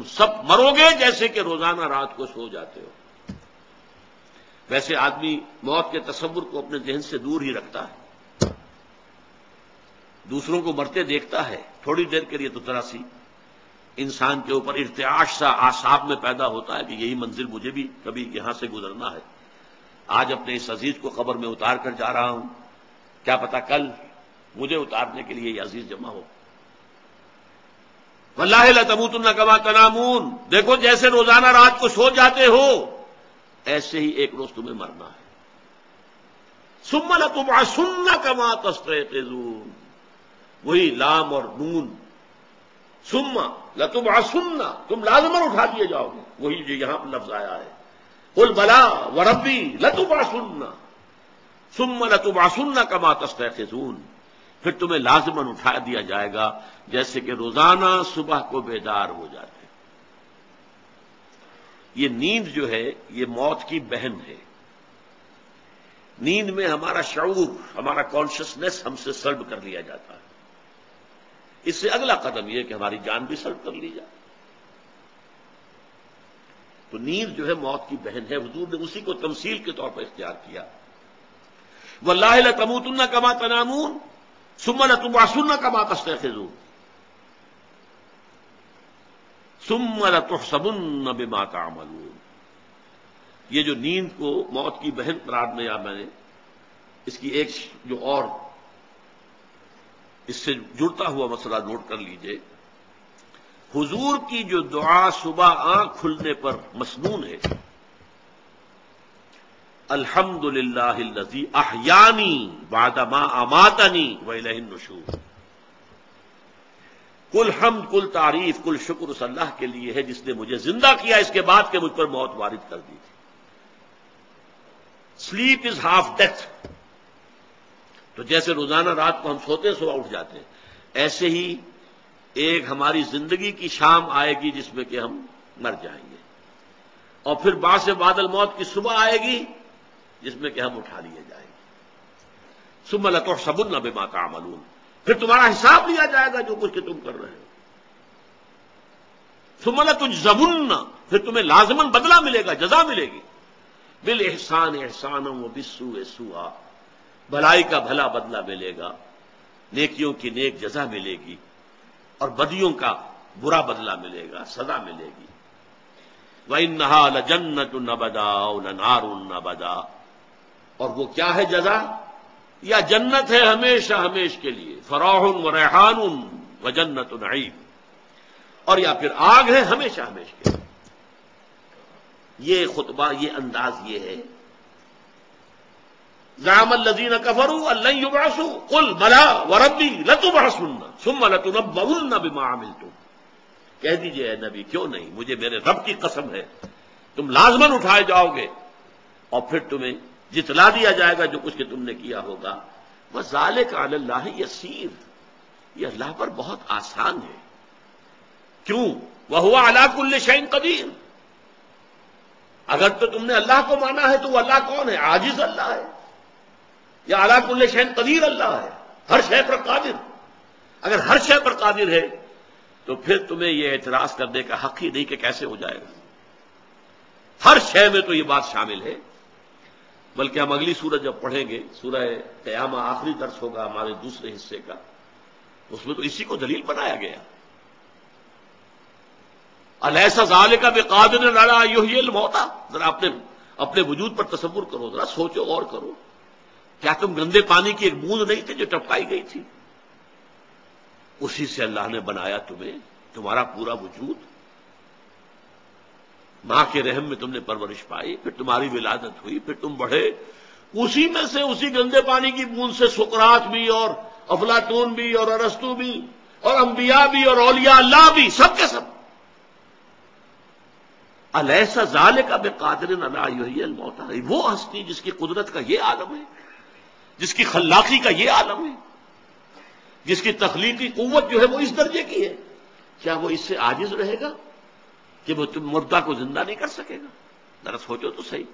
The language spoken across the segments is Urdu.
سب مرو گے جیسے کہ روزانہ رات کو سو جاتے ہو۔ ویسے آدمی موت کے تصور کو اپنے ذہن سے دور ہی رکھتا ہے، دوسروں کو مرتے دیکھتا ہے، تھوڑی دیر کے لیے تو ذرا سی انسان کے اوپر ارتعاش سا اعصاب میں پیدا ہوتا ہے کہ یہی منزل مجھے بھی کبھی یہاں سے گزرنا ہے۔ آج اپنے اس عزیز کو قبر میں اتار کر جا رہا ہوں، کیا پتا کل مجھے اتارنے کے لیے یہ عزیز جمع ہو۔ واللہ لتموتن کما تنامون، دیکھو جیسے روزانہ رات کو سو جاتے ہو ایسے ہی ایک روز تمہیں مرنا ہے۔ ثم لتبعثن کما تستيقظون، وہی لام اور نون، ثم لتبعثن، تم لازماً اٹھا دیے جاؤ گے، وہی جو یہاں پر لفظ آیا ہے، قل بلا وربی لتبعثن ثم لتبعثن کما تستيقظون، پھر تمہیں لازماً اٹھا دیا جائے گا جیسے کہ روزانہ صبح کو بیدار ہو جاتے۔ یہ نیند جو ہے یہ موت کی بہن ہے۔ نیند میں ہمارا شعور، ہمارا کانشسنس ہم سے سلب کر لیا جاتا ہے۔ اس سے اگلا قدم یہ کہ ہماری جان بھی سلب کر لی جائے۔ تو نیند جو ہے موت کی بہن ہے، حضور نے اسی کو تمثیل کے طور پر اختیار کیا۔ واللہ لتموتن کما تنامون ثم لتبعثن کما تستيقظون ثم لتحسبن بما تعملون۔ یہ جو نیند کو موت کی بہن قرار دیا میں نے، اس کی ایک جو اور اس سے جڑتا ہوا مسئلہ نوٹ کر لیجئے، حضور کی جو دعا صبح آنکھ کھلنے پر مسنون ہے، الحمد للہ الذی احیانی بعد ما اماتنی والیہ النشور، کل حمد، کل تعریف، کل شکر اس اللہ کے لیے ہے جس نے مجھے زندہ کیا اس کے بعد کہ مجھ پر موت وارد کر دی تھی۔ سلیپ از ہاف ڈیتھ، تو جیسے روزانہ رات کو ہم سوتے صبح اٹھ جاتے ہیں، ایسے ہی ایک ہماری زندگی کی شام آئے گی جس میں کہ ہم مر جائیں گے، اور پھر بعد سے بعد الموت کی صبح آئے گی جس میں کہ ہم اٹھا لیے جائیں گے۔ ثم لتحسبن بما تعملون، پھر تمہارا حساب لیا جائے گا جو کچھ کہ تم کر رہے ہو۔ ثم لتجزون، پھر تمہیں لازماً بدلہ ملے گا، جزا ملے گی۔ بالاحسان احسانا وبالسوء سوءا، بھلائی کا بھلا بدلہ ملے گا، نیکیوں کی نیک جزا ملے گی، اور بدیوں کا برا بدلہ ملے گا، سزا ملے گی۔ وَإِنَّهَا لَجَنَّةٌ نَبَدَا وَلَنَارٌ نَبَدَا، اور وہ کیا ہے جزا؟ یا جنت ہے ہمیشہ ہمیش کے لیے، فراح و ریحان و جنت نعیم، اور یا پھر آگ ہے ہمیشہ ہمیش کے لیے۔ یہ خطبہ، یہ انداز یہ ہے۔ زعم الذین کفروا ان لن یبعثوا قل بلا وربی لتبعثن ثم لتنبؤن بما عملتم، کہہ دیجئے اے نبی کیوں نہیں، مجھے میرے رب کی قسم ہے تم لازماً اٹھائے جاؤ گے اور پھر تمہیں جتلا دیا جائے گا جو کچھ کہ تم نے کیا ہوگا۔ وَذَلِكَ عَلَى اللَّهِ يَسِيرٌ، یہ اللہ پر بہت آسان ہے۔ کیوں؟ وَهُوَ عَلَى كُلِّ شَيْءٍ قَدِيرٌ، اگر تو تم نے اللہ کو مانا ہے تو وہ اللہ کون ہے؟ عاجز اللہ ہے، یا عَلَى كُلِّ شَيْءٍ قَدِيرٌ اللہ ہے، ہر شے پر قادر۔ اگر ہر شے پر قادر ہے تو پھر تمہیں یہ اعتراض کرنے کا حق ہی نہیں کہ کیسے ہو جائے گا۔ ہر شے میں تو یہ بات شامل ہے، بلکہ ہم اگلی سورت جب پڑھیں گے، سورہ قیامہ آخری درس ہوگا ہمارے دوسرے حصے کا، اس میں تو اسی کو دلیل بنایا گیا۔ الیس ذالک بقادر علی ان یحیی الموتى، ذرا اپنے وجود پر تصور کرو، ذرا سوچو اور کرو، کیا تم گندے پانی کی ایک بوند نہیں تھے جو ٹپکائی گئی تھی؟ اسی سے اللہ نے بنایا تمہیں، تمہارا پورا وجود، ماں کے رحم میں تم نے پرورش پائی، پھر تمہاری ولادت ہوئی، پھر تم بڑھے، اسی میں سے، اسی گندے پانی کی بوند سے سقراط بھی اور افلاطون بھی اور ارسطو بھی اور انبیاء بھی اور اولیاء اللہ بھی، سب کے سب۔ الیس ذالک بقادر علی ان یحیی الموتى، وہ ہستی جس کی قدرت کا یہ عالم ہے، جس کی خلاقی کا یہ عالم ہے، جس کی تخلیقی قوت جو ہے وہ اس درجے کی ہے، کیا وہ اس سے عاجز رہے گا کہ وہ تم مردہ کو زندہ نہیں کر سکے گا؟ ذرا سوچو تو صحیح۔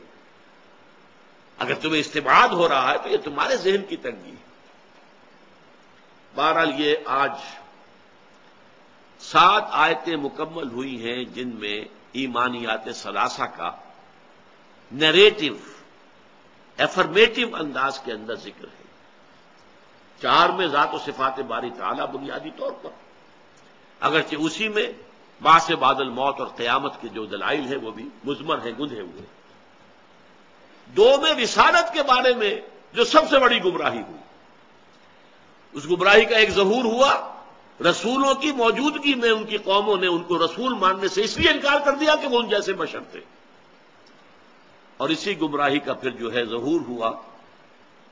اگر تمہیں استبعاد ہو رہا ہے تو یہ تمہارے ذہن کی تنگی ہے۔ بہرحال یہ آج 7 آیتیں مکمل ہوئی ہیں جن میں ایمانیات ثلاثہ کا نیریٹو ایفرمیٹو انداز کے اندر ذکر ہے. 4 میں ذات و صفات باری تعالیٰ بنیادی طور پر، اگرچہ اسی میں بعث بعد الموت اور قیامت کے جو دلائل ہیں وہ بھی مضمر ہیں، گندھے ہوئے. 2 میں رسالت کے بارے میں جو سب سے بڑی گمراہی ہوئی، اس گمراہی کا ایک ظہور ہوا رسولوں کی موجودگی میں. ان کی قوموں نے ان کو رسول ماننے سے اس لیے انکار کر دیا کہ وہ ان جیسے بشر تھے. اور اسی گمراہی کا پھر جو ہے ظہور ہوا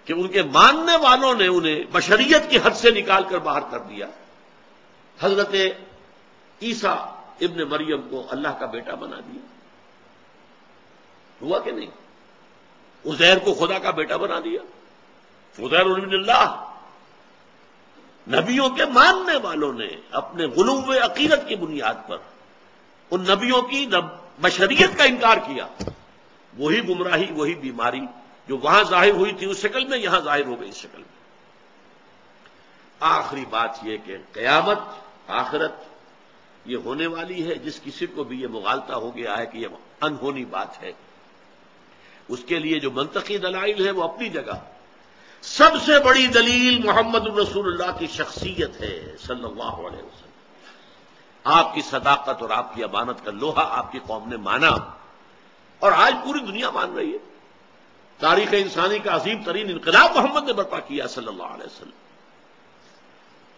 کہ ان کے ماننے والوں نے انہیں بشریت کی حد سے نکال کر باہر کر دیا. حضرت عیسیٰ ابن مریم کو اللہ کا بیٹا بنا دیا. ہوا کہ نہیں؟ عزیر کو خدا کا بیٹا بنا دیا. عزیر ابن اللہ. نبیوں کے ماننے والوں نے اپنے غلو عقیدت کی بنیاد پر ان نبیوں کی بشریت کا انکار کیا. وہی گمراہی، وہی بیماری جو وہاں ظاہر ہوئی تھی اس شکل میں، یہاں ظاہر ہو گئی اس شکل میں. آخری بات یہ کہ قیامت، آخرت یہ ہونے والی ہے. جس کسی کو بھی یہ مغالطہ ہو گیا ہے کہ یہ انہونی بات ہے، اس کے لیے جو منطقی دلائل ہے وہ اپنی جگہ. سب سے بڑی دلیل محمد رسول اللہ کی شخصیت ہے صلی اللہ علیہ وسلم. آپ کی صداقت اور آپ کی امانت کا لوہا آپ کی قوم نے مانا، اور آج پوری دنیا مان رہی ہے. تاریخ انسانی کا عظیم ترین انقلاب محمد نے برپا کیا صلی اللہ علیہ وسلم.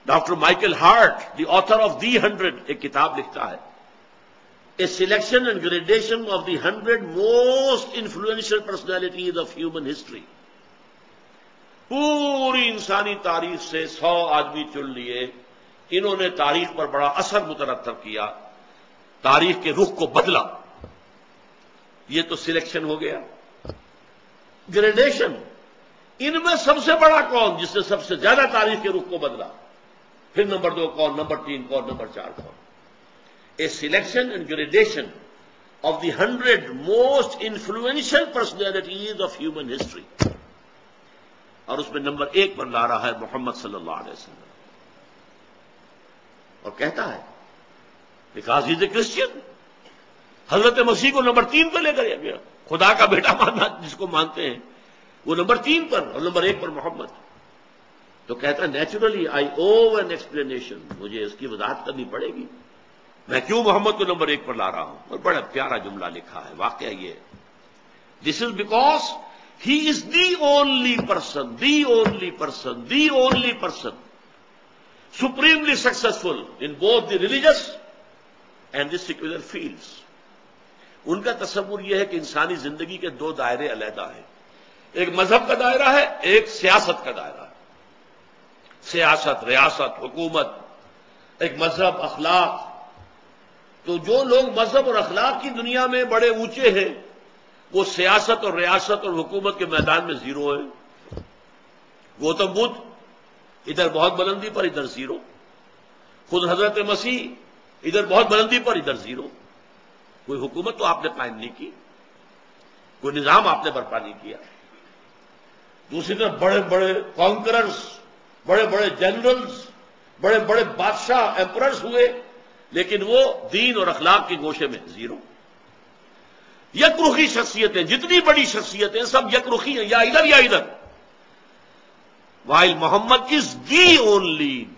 Doctor Michael Hart, the author of the 100، ایک کتاب لکھتا ہے، a selection and gradation of the 100 most influential personalities of human history. پوری انسانی تاریخ سے 100 آدمی چن لیے، انہوں نے تاریخ پر بڑا اثر مترتب کیا، تاریخ کے رخ کو بدلا. یہ تو سلیکشن ہو گیا. گریڈیشن، ان میں سب سے بڑا کون جس نے سب سے زیادہ تاریخ کے رخ کو بدلا؟ پھر نمبر 2 کون، نمبر 3 کون، نمبر 4 کون؟ A selection and gradation of the 100 most influential personalities of human history. اور اس میں نمبر 1 پر لا رہا ہے محمد صلی اللہ علیہ وسلم. اور کہتا ہے because he is a Christian. حضرت مسیح کو نمبر 3 پر لے کر گیا. خدا کا بیٹا ماننا جس کو مانتے ہیں وہ نمبر 3 پر، اور نمبر 1 پر محمد. تو کہتا ہے naturally I O an explanation, مجھے اس کی وضاحت کرنی پڑے گی میں کیوں محمد کو نمبر 1 پر لا رہا ہوں. اور بڑا پیارا جملہ لکھا ہے. واقعہ یہ this is because he is the only person, the only person, the only person supremely successful in both the religious and the secular fields. ان کا تصور یہ ہے کہ انسانی زندگی کے 2 دائرے علیحدہ ہیں. ایک مذہب کا دائرہ ہے، ایک سیاست کا دائرہ ہے. سیاست، ریاست، حکومت، ایک مذہب، اخلاق. تو جو لوگ مذہب اور اخلاق کی دنیا میں بڑے اونچے ہیں وہ سیاست اور ریاست اور حکومت کے میدان میں زیرو ہیں. گوتم بدھ ادھر بہت بلندی پر، ادھر زیرو. خود حضرت مسیح ادھر بہت بلندی پر، ادھر زیرو. کوئی حکومت تو آپ نے قائم نہیں کی، کوئی نظام آپ نے برپا نہیں کیا. دوسری طرف بڑے بڑے کانکررز، بڑے بڑے جنرلز، بڑے بڑے بادشاہ ایمپررز ہوئے، لیکن وہ دین اور اخلاق کے گوشے میں زیرو. یک رخی شخصیتیں، جتنی بڑی شخصیتیں سب یک رخی ہیں، یا ادھر یا ادھر. while Muhammad is the only